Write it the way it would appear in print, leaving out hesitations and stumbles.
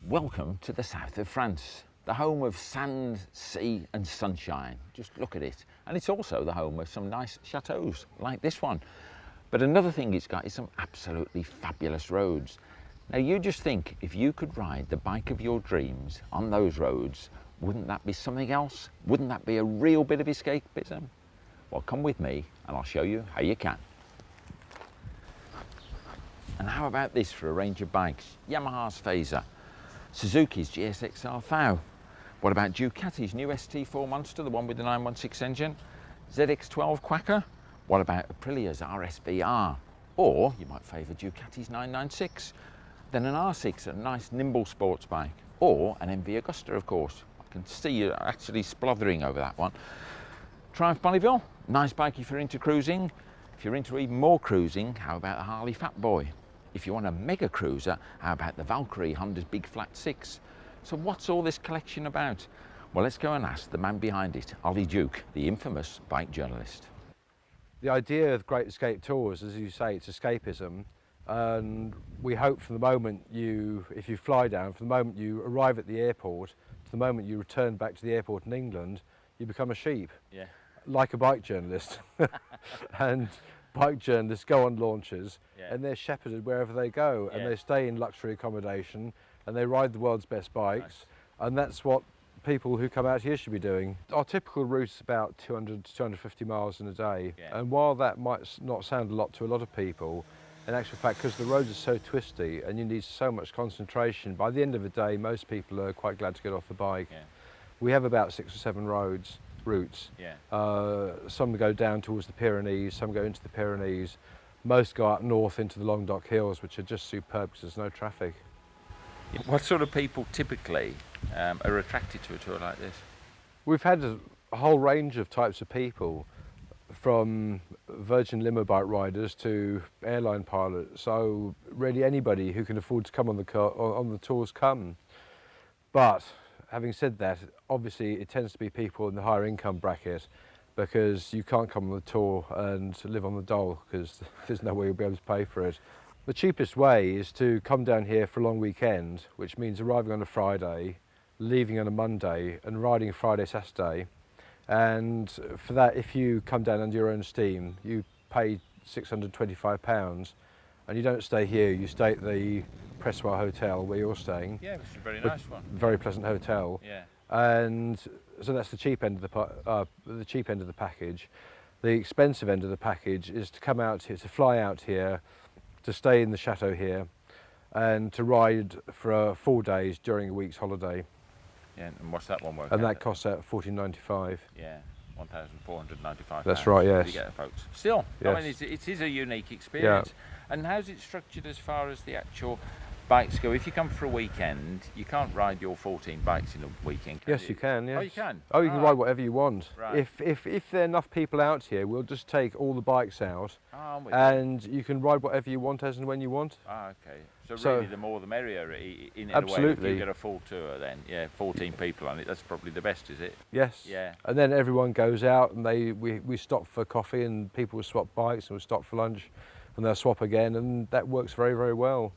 Welcome to the south of France, the home of sand, sea and sunshine. Just look at it. And it's also the home of some nice chateaux like this one. But another thing it's got is some absolutely fabulous roads. Now you just think, if you could ride the bike of your dreams on those roads, wouldn't that be something else? Wouldn't that be a real bit of escapism? Well, come with me and I'll show you how you can. And how about this for a range of bikes? Yamaha's Phaser, Suzuki's GSX-R FAU. What about Ducati's new ST4 Monster, the one with the 916 engine? ZX-12 Quacker? What about Aprilia's RSVR? Or you might favour Ducati's 996. Then an R6, a nice nimble sports bike. Or an MV Agusta, of course. I can see you actually spluttering over that one. Triumph Bonneville, nice bike if you're into cruising. If you're into even more cruising, how about the Harley Fat Boy? If you want a mega cruiser, how about the Valkyrie, Honda's Big Flat 6? So what's all this collection about? Well, let's go and ask the man behind it, Olly Duke, the infamous bike journalist. The idea of Great Escape Tours, as you say, it's escapism. And we hope from the moment if you fly down, from the moment you arrive at the airport, to the moment you return back to the airport in England, you become a sheep. Yeah. Like a bike journalist. And bike journalists go on launches, and they're shepherded wherever they go, and they stay in luxury accommodation, and they ride the world's best bikes, and that's what people who come out here should be doing. Our typical route is about 200 to 250 miles in a day, and while that might not sound a lot to a lot of people, in actual fact, because the roads are so twisty and you need so much concentration, by the end of the day most people are quite glad to get off the bike. We have about 6 or 7 routes. Some go down towards the Pyrenees, some go into the Pyrenees. Most go up north into the Languedoc Hills, which are just superb because there's no traffic. What sort of people typically are attracted to a tour like this? We've had a whole range of types of people, from Virgin limo bike riders to airline pilots. So really anybody who can afford to come on the tours come. But having said that, obviously it tends to be people in the higher income bracket, because you can't come on the tour and live on the dole because there's no way you'll be able to pay for it. The cheapest way is to come down here for a long weekend, which means arriving on a Friday, leaving on a Monday and riding Friday, Saturday. And for that, if you come down under your own steam, you pay £625, and you don't stay here, you stay at the Pressoir Hotel where you're staying. Yeah, which is a very nice one. Very pleasant hotel. Yeah. And so that's the cheap end of the package. The expensive end of the package is to come out here, to fly out here, to stay in the chateau here, and to ride for 4 days during a week's holiday. Yeah, and what's that one worth? And that costs out £1,495. Yeah, £1,495. That's right, yes. You get it, folks. Still, yes. I mean, it is a unique experience. Yeah. And how's it structured as far as the actual bikes go? If you come for a weekend, you can't ride your 14 bikes in a weekend, can you? Yes, you can, yes. Oh, you can? Oh, you can ride whatever you want. Right. If there are enough people out here, we'll just take all the bikes out, and you can ride whatever you want as and when you want. Ah, okay. So really, the more the merrier in a way. If you get a full tour, then 14 people on it, that's probably the best, is it? Yes. Yeah. And then everyone goes out, and we stop for coffee, and people will swap bikes, and we'll stop for lunch, and they'll swap again, and that works very, very well.